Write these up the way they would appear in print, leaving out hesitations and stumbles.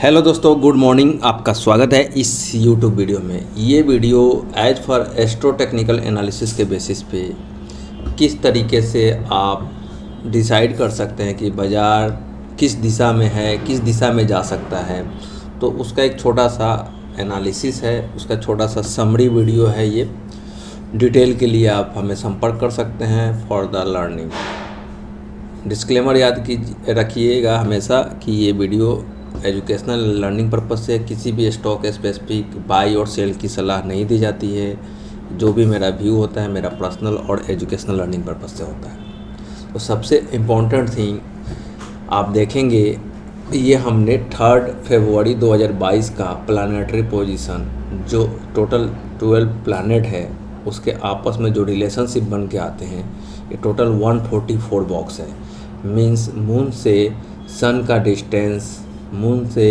Hello दोस्तों, good morning. आपका स्वागत है इस यूट्यूब वीडियो में। ये video as for astro technical analysis के बेसिस पे किस तरीके से आप डिसाइड कर सकते हैं कि बाज़ार किस दिशा में है, किस दिशा में जा सकता है, तो उसका एक छोटा सा एनालिसिस है, उसका छोटा सा समरी वीडियो है। ये डिटेल के लिए आप हमें संपर्क कर सकते हैं फॉर द लर्निंग। डिस्क्लेमर याद कीजिए, रखिएगा हमेशा कि ये वीडियो एजुकेशनल लर्निंग पर्पस से किसी भी स्टॉक स्पेसिफिक बाई और सेल की सलाह नहीं दी जाती है। जो भी मेरा व्यू होता है मेरा पर्सनल और एजुकेशनल लर्निंग पर्पस से होता है। तो सबसे इम्पोर्टेंट थिंग आप देखेंगे, ये हमने 3 फरवरी 2022 का प्लानेटरी पोजीशन, जो टोटल 12 प्लानेट है उसके आपस में जो रिलेशनशिप बन के आते हैं, ये टोटल 144 बॉक्स है। मीन्स मून से सन का डिस्टेंस, मून से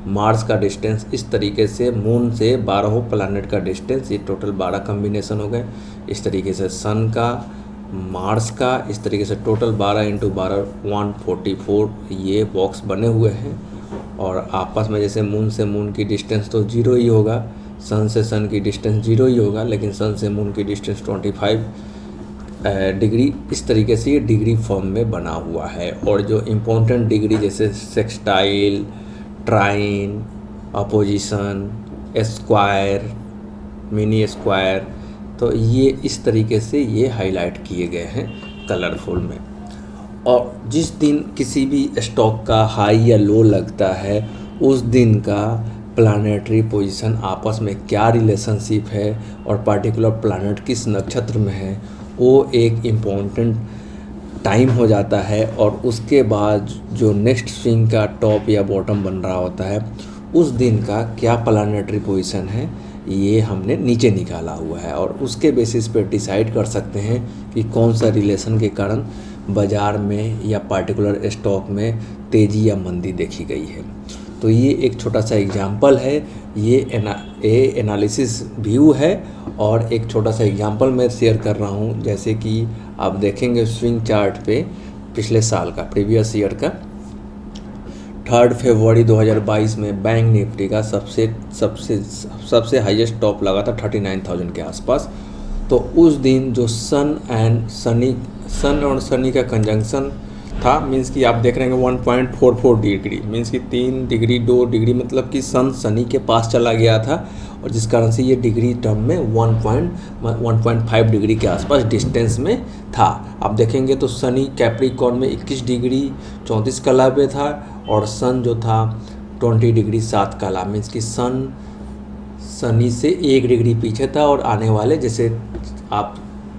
मार्स का डिस्टेंस, इस तरीके से मून से 12 प्लैनेट का डिस्टेंस, ये टोटल 12 कम्बिनेशन हो गए। इस तरीके से सन का, मार्स का, इस तरीके से टोटल 12 × 12 144 ये बॉक्स बने हुए हैं। और आपस में जैसे मून से मून की डिस्टेंस तो 0 ही होगा, सन से सन की डिस्टेंस 0 ही होगा, लेकिन सन से मून की डिस्टेंस 25 डिग्री, इस तरीके से ये डिग्री फॉर्म में बना हुआ है। और जो इम्पोर्टेंट डिग्री जैसे सेक्सटाइल, ट्राइन, अपोजिशन, स्क्वायर, मिनी स्क्वायर, तो ये इस तरीके से ये हाईलाइट किए गए हैं कलरफुल में। और जिस दिन किसी भी स्टॉक का हाई या लो लगता है, उस दिन का प्लानेटरी पोजीशन आपस में क्या रिलेशनशिप है और पार्टिकुलर प्लानेट किस नक्षत्र में है, वो एक इम्पोर्टेंट टाइम हो जाता है। और उसके बाद जो नेक्स्ट स्विंग का टॉप या बॉटम बन रहा होता है, उस दिन का क्या प्लानेटरी पोजीशन है, ये हमने नीचे निकाला हुआ है। और उसके बेसिस पे डिसाइड कर सकते हैं कि कौन सा रिलेशन के कारण बाज़ार में या पार्टिकुलर स्टॉक में तेज़ी या मंदी देखी गई है। तो ये एक छोटा सा एग्जाम्पल है, ये एनालिसिस व्यू है। और एक छोटा सा एग्जांपल मैं शेयर कर रहा हूँ, जैसे कि आप देखेंगे स्विंग चार्ट पे पिछले साल का, प्रीवियस ईयर का 3 फरवरी 2022 में बैंक निफ्टी का सबसे हाईएस्ट टॉप लगा था 39,000 के आसपास। तो उस दिन जो सन और सनी का कंजंक्शन था, मीन्स कि आप देख रहे हैं 1.44 डिग्री, मीन्स कि 3 डिग्री 2 डिग्री, मतलब कि सन सनी के पास चला गया था। और जिस कारण से ये डिग्री टर्म में 1.5 डिग्री के आसपास डिस्टेंस में था। आप देखेंगे तो सनी कैप्रिकॉर्न में 21 डिग्री 34 कला पे था, और सन जो था 20 डिग्री 7 कला, मीन्स कि सन सनी से 1 डिग्री पीछे था। और आने वाले जैसे आप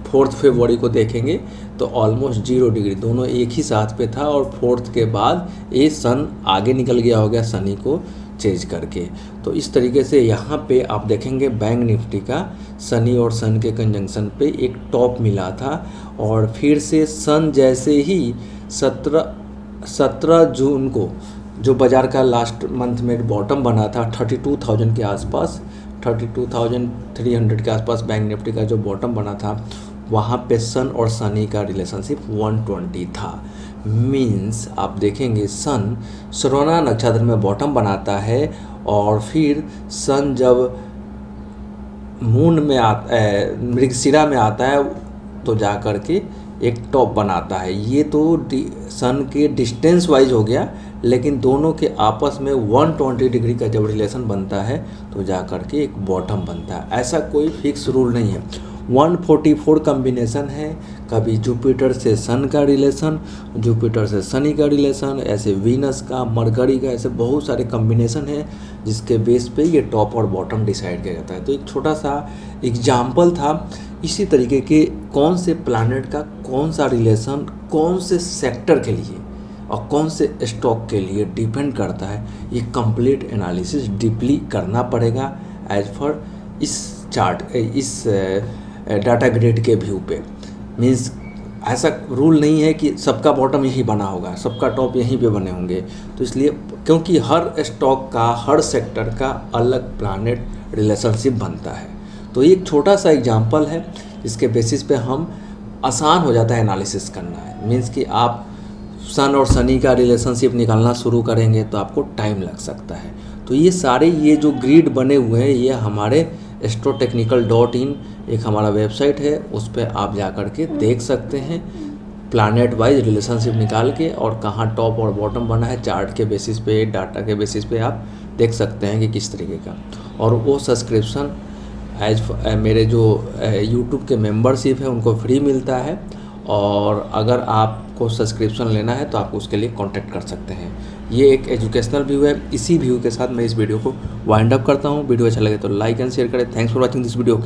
4 फरवरी को देखेंगे तो ऑलमोस्ट 0 डिग्री, दोनों एक ही साथ पे था। और 4 के बाद ये सन आगे निकल गया हो गया सनी को चेंज करके। तो इस तरीके से यहाँ पे आप देखेंगे बैंक निफ्टी का सनी और सन के कंजंक्शन पे एक टॉप मिला था। और फिर से सन जैसे ही 17 जून को जो बाज़ार का लास्ट मंथ में बॉटम बना था 32,000 के आसपास, 32,300 के आसपास बैंक निफ्टी का जो बॉटम बना था, वहाँ पे सन और सनी का रिलेशनशिप 120 था। मीन्स आप देखेंगे सन श्रवणा नक्षत्र में बॉटम बनाता है, और फिर सन जब मून में मृगशिरा में आता है तो जा कर के एक टॉप बनाता है। ये तो सन के डिस्टेंस वाइज हो गया, लेकिन दोनों के आपस में 120 डिग्री का जब रिलेशन बनता है तो जा कर के एक बॉटम बनता है। ऐसा कोई फिक्स रूल नहीं है, 144 कम्बिनेशन है। कभी जुपिटर से सन का रिलेशन, जुपिटर से शनि का रिलेशन, ऐसे वीनस का, मरकरी का, ऐसे बहुत सारे कम्बिनेशन है जिसके बेस पे ये टॉप और बॉटम डिसाइड किया जाता है। तो एक छोटा सा एग्जाम्पल था। इसी तरीके के कौन से प्लैनेट का कौन सा रिलेशन कौन से सेक्टर के लिए और कौन से स्टॉक के लिए डिपेंड करता है, ये कंप्लीट एनालिसिस डीपली करना पड़ेगा एज फॉर इस चार्ट, इस डाटा ग्रेड के व्यू पे। मीन्स ऐसा रूल नहीं है कि सबका बॉटम यही बना होगा, सबका टॉप यहीं पे बने होंगे। तो इसलिए क्योंकि हर स्टॉक का, हर सेक्टर का अलग प्लैनेट रिलेशनशिप बनता है। तो एक छोटा सा एग्जांपल है, इसके बेसिस पे हम आसान हो जाता है एनालिसिस करना है। मीन्स कि आप सन और सनी का रिलेशनशिप निकालना शुरू करेंगे तो आपको टाइम लग सकता है। तो ये सारे ये जो ग्रिड बने हुए हैं ये हमारे astrotechnical.in एक हमारा वेबसाइट है, उस पर आप जा कर के देख सकते हैं प्लानेट वाइज रिलेशनशिप निकाल के, और कहाँ टॉप और बॉटम बना है चार्ट के बेसिस पे, डाटा के बेसिस पे आप देख सकते हैं कि किस तरीके का। और वो सब्सक्रिप्शन मेरे जो यूट्यूब के मेंबरशिप है उनको फ्री मिलता है, और अगर आपको सब्सक्रिप्शन लेना है तो आप उसके लिए कांटेक्ट कर सकते हैं। ये एक एजुकेशनल व्यू है। इसी व्यू के साथ मैं इस वीडियो को वाइंड अप करता हूँ। वीडियो अच्छा लगे तो लाइक एंड शेयर करें। Thanks for watching this video.